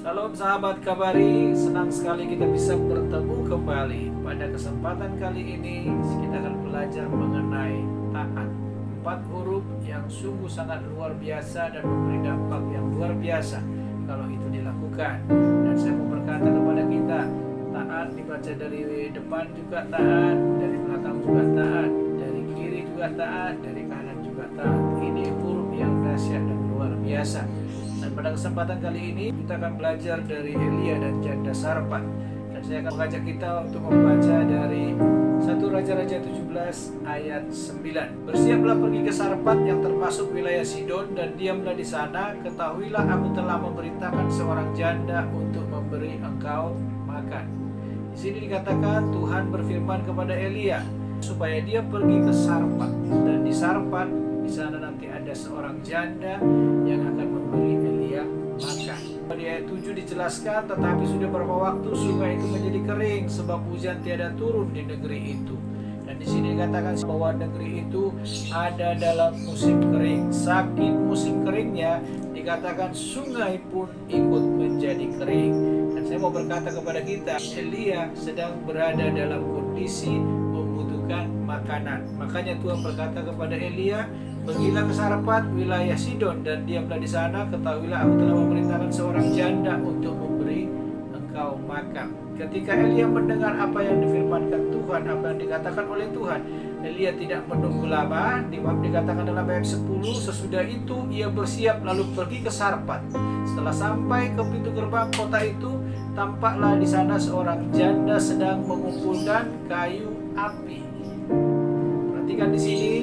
Salam sahabat Kabari, senang sekali kita bisa bertemu kembali. Pada kesempatan kali ini kita akan belajar mengenai taat. 4 huruf yang sungguh sangat luar biasa dan memberi dampak yang luar biasa kalau itu dilakukan. Dan saya mau berkata kepada kita, taat dibaca dari depan juga taat, dari belakang juga taat, dari kiri juga taat, dari kanan juga taat. Ini huruf yang dahsyat dan luar biasa. Dan pada kesempatan kali ini kita akan belajar dari Elia dan janda Sarfat. Dan saya akan mengajak kita untuk membaca dari 1 Raja-Raja 17 ayat 9. Bersiaplah pergi ke Sarfat yang termasuk wilayah Sidon dan diamlah di sana. Ketahuilah aku telah memerintahkan seorang janda untuk memberi engkau makan. Di sini dikatakan Tuhan berfirman kepada Elia supaya dia pergi ke Sarfat, dan di Sarfat di sana nanti ada seorang janda yang akan memberi Elia makan. Di ayat 7 dijelaskan, tetapi sudah beberapa waktu sungai itu menjadi kering sebab hujan tiada turun di negeri itu. Dan di sini dikatakan bahwa negeri itu ada dalam musim kering. Saking musim keringnya dikatakan sungai pun ikut menjadi kering. Dan saya mau berkata kepada kita, Elia sedang berada dalam kondisi membutuhkan makanan. Makanya Tuhan berkata kepada Elia, pergilah ke Sarfat, wilayah Sidon, dan diamlah di sana. Ketahuilah aku telah memerintahkan seorang janda untuk memberi engkau makan. Ketika Elia mendengar apa yang difirmankan Tuhan, apa yang dikatakan oleh Tuhan, Elia tidak menunggu lama. Dikatakan dalam ayat 10, sesudah itu ia bersiap lalu pergi ke Sarfat. Setelah sampai ke pintu gerbang kota itu, tampaklah di sana seorang janda sedang mengumpulkan kayu api. Perhatikan di sini,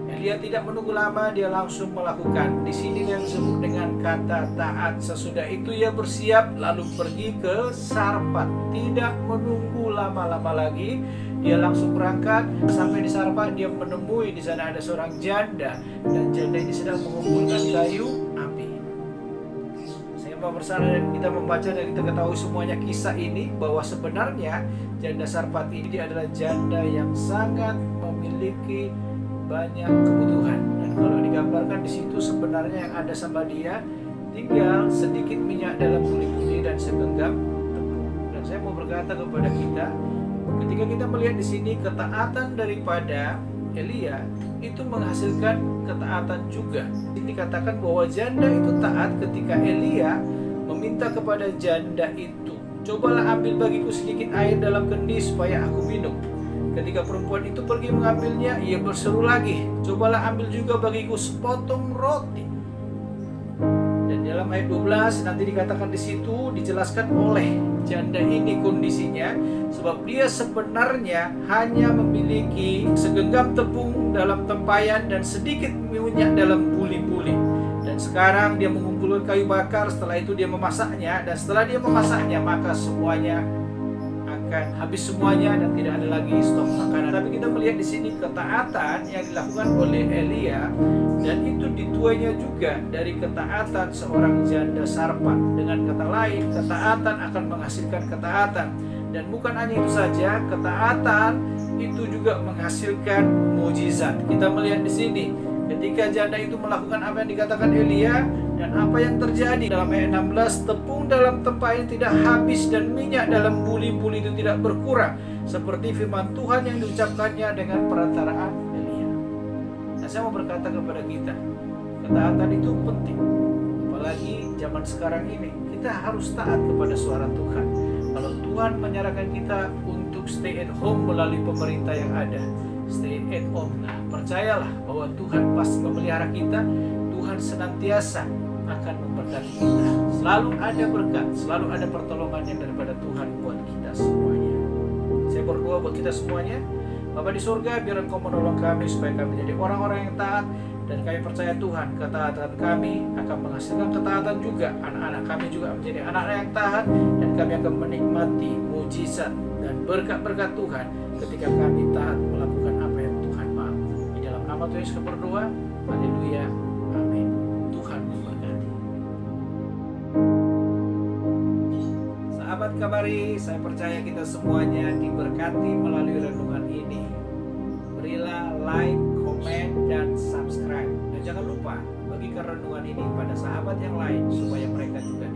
Elia tidak menunggu lama, dia langsung melakukan. Di sini yang disebut dengan kata taat. Sesudah itu ia bersiap lalu pergi ke Sarfat. Tidak menunggu lama-lama lagi, dia langsung berangkat. Sampai di Sarfat dia menemui di sana ada seorang janda, dan janda ini sedang mengumpulkan kayu api. Saya mau bersama dan kita membaca dan kita ketahui semuanya kisah ini bahwa sebenarnya janda Sarfat ini adalah janda yang sangat memiliki banyak kebutuhan. Dan kalau digambarkan di situ sebenarnya yang ada sama dia tinggal sedikit minyak dalam buli-buli dan segenggam tepung. Dan saya mau berkata kepada kita, ketika kita melihat di sini ketaatan daripada Elia itu menghasilkan ketaatan juga. Ini dikatakan bahwa janda itu taat ketika Elia meminta kepada janda itu, cobalah ambil bagiku sedikit air dalam kendi supaya aku minum. Ketika perempuan itu pergi mengambilnya, ia berseru lagi, cobalah ambil juga bagiku sepotong roti. Dan dalam ayat 12 nanti dikatakan di situ dijelaskan oleh janda ini kondisinya, sebab dia sebenarnya hanya memiliki segenggam tepung dalam tempayan dan sedikit minyak dalam buli-buli. Dan sekarang dia mengumpulkan kayu bakar, setelah itu dia memasaknya, dan setelah dia memasaknya maka semuanya akan habis semuanya dan tidak ada lagi stok makanan. Tapi kita melihat di sini ketaatan yang dilakukan oleh Elia, dan itu dituainya juga dari ketaatan seorang janda Sarfat. Dengan kata lain, ketaatan akan menghasilkan ketaatan. Dan bukan hanya itu saja, ketaatan itu juga menghasilkan mujizat. Kita melihat di sini ketika janda itu melakukan apa yang dikatakan Elia, dan apa yang terjadi dalam ayat 16, tepung dalam tempayan tidak habis dan minyak dalam buli-buli itu tidak berkurang, seperti firman Tuhan yang diucapkannya dengan perantaraan Elia. Nah, saya mau berkata kepada kita, ketaatan itu penting. Apalagi zaman sekarang ini, kita harus taat kepada suara Tuhan. Kalau Tuhan menyarankan kita untuk stay at home melalui pemerintah yang ada, stay at home. Nah, percayalah bahwa Tuhan pasti memelihara kita. Tuhan senantiasa akan memberkati kita. Selalu ada berkat, selalu ada pertolongan yang daripada Tuhan buat kita semuanya. Saya berdoa buat kita semuanya. Bapa di surga, biar Engkau menolong kami supaya kami menjadi orang-orang yang taat, dan kami percaya Tuhan, ketaatan kami akan menghasilkan ketaatan juga. Anak-anak kami juga menjadi anak-anak yang taat, dan kami akan menikmati mujizat dan berkat-berkat Tuhan ketika kami taat melakukan apa yang Tuhan mau. Di dalam nama Tuhan Yesus kami berdoa. Haleluya. Amin. Tuhan memberkati. Sahabat Kabari, saya percaya kita semuanya diberkati melalui renungan ini. Berilah like, komen, dan subscribe. Dan jangan lupa bagikan renungan ini pada sahabat yang lain supaya mereka juga